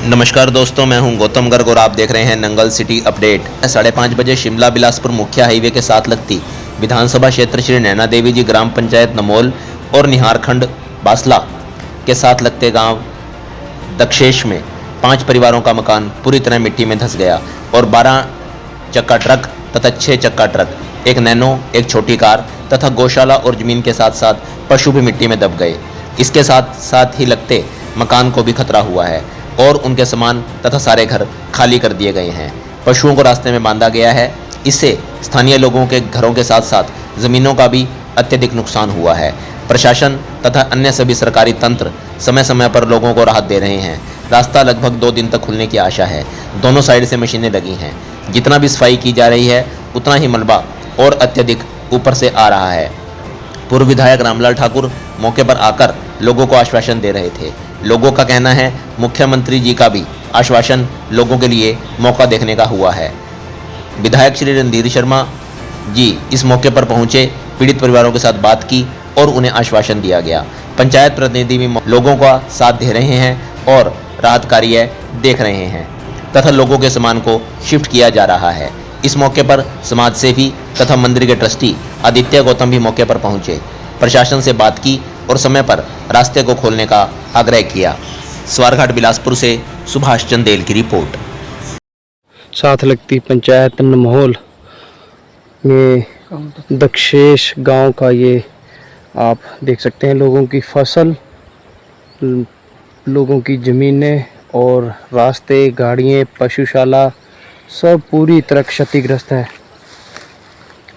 नमस्कार दोस्तों, मैं हूं गौतम गर्ग और आप देख रहे हैं नंगल सिटी अपडेट। 5:30 बजे शिमला बिलासपुर मुख्य हाईवे के साथ लगती विधानसभा क्षेत्र श्री नैना देवी जी ग्राम पंचायत नमोल और निहारखंड बासला के साथ लगते गांव दक्षेश में 5 परिवारों का मकान पूरी तरह मिट्टी में धंस गया और 12 चक्का ट्रक तथा 6 चक्का ट्रक, एक नैनो, एक छोटी कार तथा गौशाला और जमीन के साथ साथ पशु भी मिट्टी में दब गए। इसके साथ साथ ही लगते मकान को भी खतरा हुआ है और उनके सामान तथा सारे घर खाली कर दिए गए हैं। पशुओं को रास्ते में बांधा गया है। इससे स्थानीय लोगों के घरों के साथ साथ जमीनों का भी अत्यधिक नुकसान हुआ है। प्रशासन तथा अन्य सभी सरकारी तंत्र समय समय पर लोगों को राहत दे रहे हैं। रास्ता लगभग 2 दिन तक खुलने की आशा है। दोनों साइड से मशीनें लगी हैं। जितना भी सफाई की जा रही है उतना ही मलबा और अत्यधिक ऊपर से आ रहा है। पूर्व विधायक रामलाल ठाकुर मौके पर आकर लोगों को आश्वासन दे रहे थे। लोगों का कहना है मुख्यमंत्री जी का भी आश्वासन लोगों के लिए मौका देखने का हुआ है। विधायक श्री रणधीर शर्मा जी इस मौके पर पहुंचे, पीड़ित परिवारों के साथ बात की और उन्हें आश्वासन दिया गया। पंचायत प्रतिनिधि भी लोगों का साथ दे रहे हैं और राहत कार्य देख रहे हैं तथा लोगों के सामान को शिफ्ट किया जा रहा है। इस मौके पर समाज सेवी तथा मंदिर के ट्रस्टी आदित्य गौतम भी मौके पर पहुंचे, प्रशासन से बात की और समय पर रास्ते को खोलने का आग्रह किया। स्वारघाट बिलासपुर से सुभाष चंदेल की रिपोर्ट। साथ लगती पंचायत नमोल में दक्षेश गांव का ये आप देख सकते हैं। लोगों की फसल, लोगों की ज़मीनें और रास्ते, गाड़ियाँ, पशुशाला सब पूरी तरह क्षतिग्रस्त है।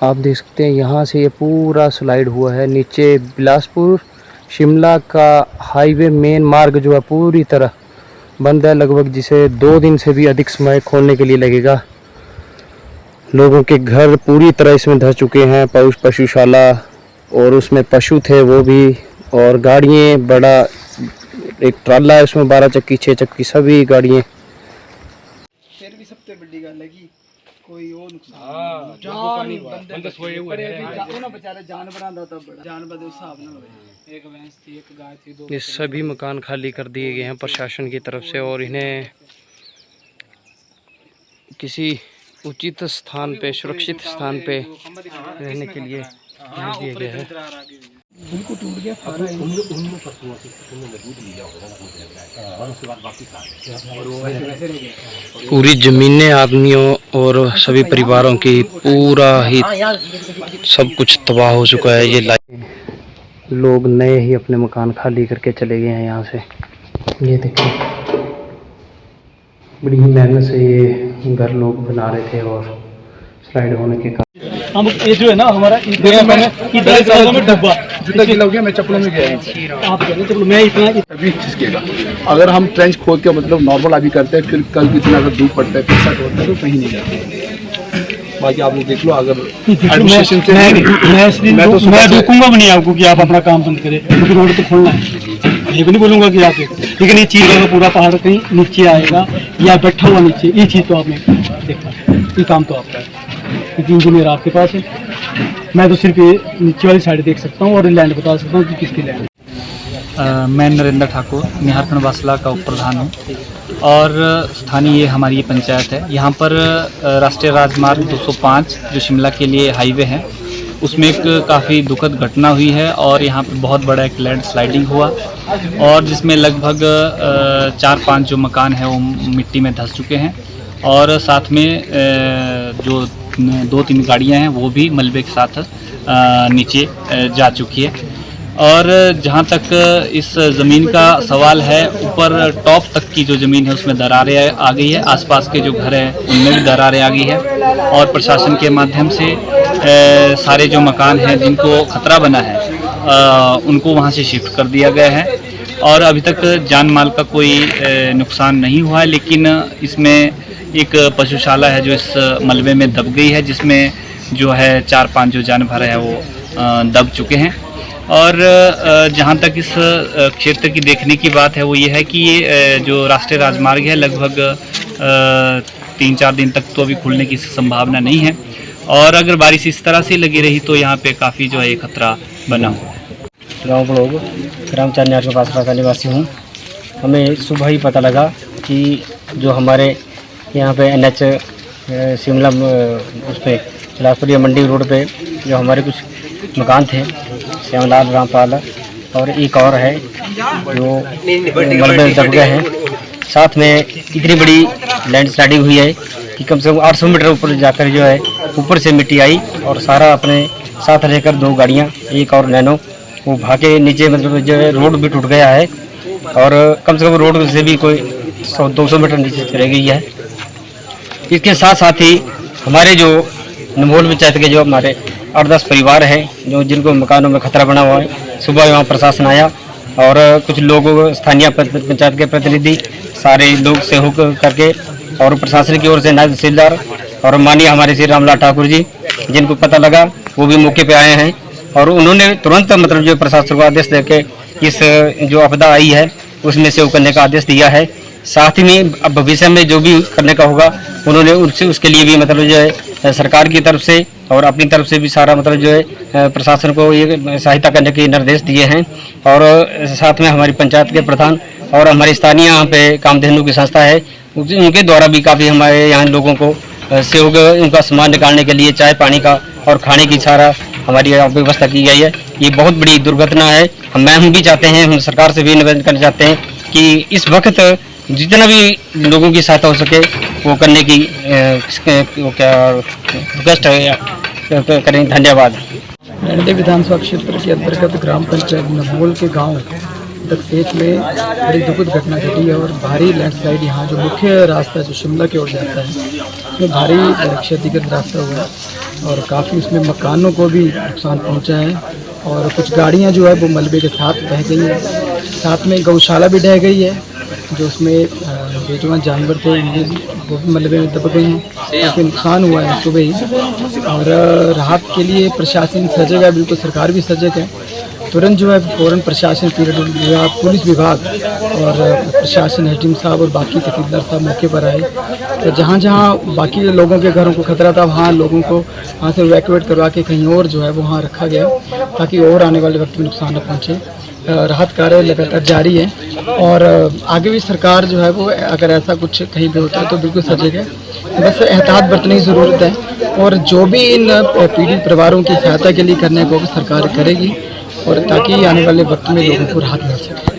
आप देख सकते हैं यहाँ से ये पूरा स्लाइड हुआ है नीचे। बिलासपुर शिमला का हाईवे मेन मार्ग जो है पूरी तरह बंद है लगभग, जिसे 2 दिन से भी अधिक समय खोलने के लिए लगेगा। लोगों के घर पूरी तरह इसमें धंस चुके हैं। पशुशाला और उसमें पशु थे वो भी, और गाड़ियाँ, बड़ा एक ट्राला है उसमें 12 चक्की 6 चक्की सभी गाड़ियाँ। फिर भी सबसे बड़ी गल है कि कोई और नुकसान जान बंदे सोए हुए हैं उन्होंने बेचारे जानवरां दा तो बड़ा जानवर दे हिसाब ना होए। एक भैंस थी, एक गाय थी, 2। ये सभी मकान खाली कर दिए गए हैं प्रशासन की तरफ से और इन्हें किसी उचित स्थान पे, सुरक्षित स्थान पे रहने के लिए भेज दिया गया है। बिल्कुल टूट गया। पूरी जमीनें, आदमियों और सभी परिवारों की पूरा ही सब कुछ तबाह हो चुका है। ये लोग नए ही अपने मकान खाली करके चले गए हैं यहाँ से। ये देखिए बड़ी ही मेहनत से ये घर लोग बना रहे थे और स्लाइड होने के कारण हम ये जो है ना हमारा इधर में डब्बा जितना गिला हो गया। मैं चप्पलों में गया, आप चप्पल मैं इतना अभी खिसकेगा। अगर हम ट्रेंच खोद के मतलब नॉर्मल अभी करते हैं, फिर कल कितना अगर धूप पड़ता है, फिर सेट होता है तो कहीं नहीं जाते। बाकी आप लोग देख लो। अगर एडमिनिस्ट्रेशन से मैं रोकूंगा भी नहीं आपको कि आप अपना काम बंद करें, क्योंकि रोड तो खोलना है। ये भी नहीं बोलूँगा कि आप, लेकिन ये चीज़ का पूरा पहाड़ कहीं नीचे आएगा या बैठा हुआ नीचे, ये चीज़ तो आपने देखा, ये काम तो आपका है, क्योंकि इंजीनियर आपके पास है। मैं तो सिर्फ ये नीचे वाली साइड देख सकता हूँ और लैंड बता सकता हूँ कि किसकी लैंड है। मैं नरेंद्र ठाकुर निहारखंड बासला का उप प्रधान हूँ और स्थानीय ये हमारी पंचायत है। यहाँ पर राष्ट्रीय राजमार्ग 205 जो शिमला के लिए हाईवे है, उसमें एक काफ़ी दुखद घटना हुई है और यहाँ पर बहुत बड़ा एक लैंड स्लाइडिंग हुआ और जिसमें लगभग 4-5 जो मकान है वो मिट्टी में धंस चुके हैं और साथ में जो 2-3 गाड़ियाँ हैं वो भी मलबे के साथ नीचे जा चुकी है। और जहाँ तक इस ज़मीन का सवाल है, ऊपर टॉप तक की जो ज़मीन है उसमें दरारें आ गई है। आसपास के जो घर हैं उनमें भी दरारें आ गई है और प्रशासन के माध्यम से सारे जो मकान हैं जिनको खतरा बना है उनको वहाँ से शिफ्ट कर दिया गया है और अभी तक जान माल का कोई नुकसान नहीं हुआ है। लेकिन इसमें एक पशुशाला है जो इस मलबे में दब गई है, जिसमें जो है 4-5 जो जानवर है वो दब चुके हैं। और जहाँ तक इस क्षेत्र की देखने की बात है वो ये है कि ये जो राष्ट्रीय राजमार्ग है लगभग 3-4 दिन तक तो अभी खुलने की संभावना नहीं है और अगर बारिश इस तरह से लगी रही तो यहाँ पे काफ़ी जो है ये खतरा बना हुआ है। गाँव बड़ोग ग्राम चान्यार के पास का निवासी हूँ। हमें सुबह ही पता लगा कि जो हमारे यहाँ पे NH शिमला उस पर बिलासपुर मंडी रोड पे जो हमारे कुछ मकान थे, श्यामलाल, रामपाल और एक और है जो मलबे में दब गए हैं। साथ में इतनी बड़ी लैंड स्लाइडिंग हुई है कि कम से कम 800 मीटर ऊपर जाकर जो है ऊपर से मिट्टी आई और सारा अपने साथ रहकर 2 गाड़ियाँ, एक और नैनो, वो भागे नीचे, मतलब जो है रोड भी टूट गया है और कम से कम रोड से भी कोई 100-200 मीटर नीचे चली गई है। इसके साथ साथ ही हमारे जो नमोल पंचायत के जो हमारे 8-10 परिवार हैं जो जिनको मकानों में खतरा बना हुआ है, सुबह वहाँ प्रशासन आया और कुछ लोगों, स्थानीय पंचायत के प्रतिनिधि, सारे लोग सहयोग करके और प्रशासन की ओर से नायब तहसीलदार और माननीय हमारे श्री रामलाल ठाकुर जी, जिनको पता लगा वो भी मौके पे आए हैं और उन्होंने तुरंत मतलब जो प्रशासन को आदेश देके इस जो आपदा आई है उसमें से करने का आदेश दिया है। साथ ही में अब भविष्य में जो भी करने का होगा उन्होंने उसके लिए भी मतलब जो है सरकार की तरफ से और अपनी तरफ से भी सारा मतलब जो है प्रशासन को ये सहायता करने के निर्देश दिए हैं। और साथ में हमारी पंचायत के प्रधान और हमारी स्थानीय यहाँ पे कामधेनु की संस्था है, उनके द्वारा भी काफ़ी हमारे यहाँ लोगों को सहयोग, उनका सामान निकालने के लिए चाय पानी का और खाने की सारा हमारी व्यवस्था की गई है। ये बहुत बड़ी दुर्घटना है। हम भी चाहते हैं, हम सरकार से भी निवेदन करना चाहते हैं कि इस वक्त जितना भी लोगों की सहायता हो सके वो करने की रिक्वेस्ट करें। धन्यवाद। नैनादेवी विधानसभा क्षेत्र के अंतर्गत ग्राम पंचायत नमोल के गांव दक्षेच में बड़ी दुखद घटना घटी है और भारी लैंडस्लाइड यहाँ जो मुख्य रास्ता जो शिमला की ओर जाता है उसमें भारी क्षतिग्रस्त रास्ता हुआ है और काफ़ी उसमें मकानों को भी नुकसान पहुँचा है और कुछ गाड़ियाँ जो है वो मलबे के साथ बह गई हैं। साथ में गौशाला भी ढह गई है, जो उसमें बेजुबान जानवर थे वो भी मलबे में दब गए हैं, काफ़ी नुकसान हुआ है सुबह ही। और राहत के लिए प्रशासन सजग है, बिल्कुल सरकार भी सजग है। तुरंत जो है फ़ौरन प्रशासन, विभाग, पुलिस विभाग और प्रशासन, एसडीएम साहब और बाकी तहसीलदार साहब मौके पर आए। तो जहाँ जहाँ बाकी लोगों के घरों को खतरा था वहाँ लोगों को वहाँ से इवैक्यूएट करवा के कहीं और जो है वहाँ रखा गया ताकि और आने वाले वक्त में नुकसान न पहुँचे। राहत कार्य लगातार जारी है और आगे भी सरकार जो है वो अगर ऐसा कुछ कहीं भी होता है तो बिल्कुल सजग है। बस एहतियात बरतने की ज़रूरत है और जो भी इन पीड़ित परिवारों की सहायता के लिए करने को सरकार करेगी और ताकि आने वाले वक्त में लोगों को राहत मिल सके।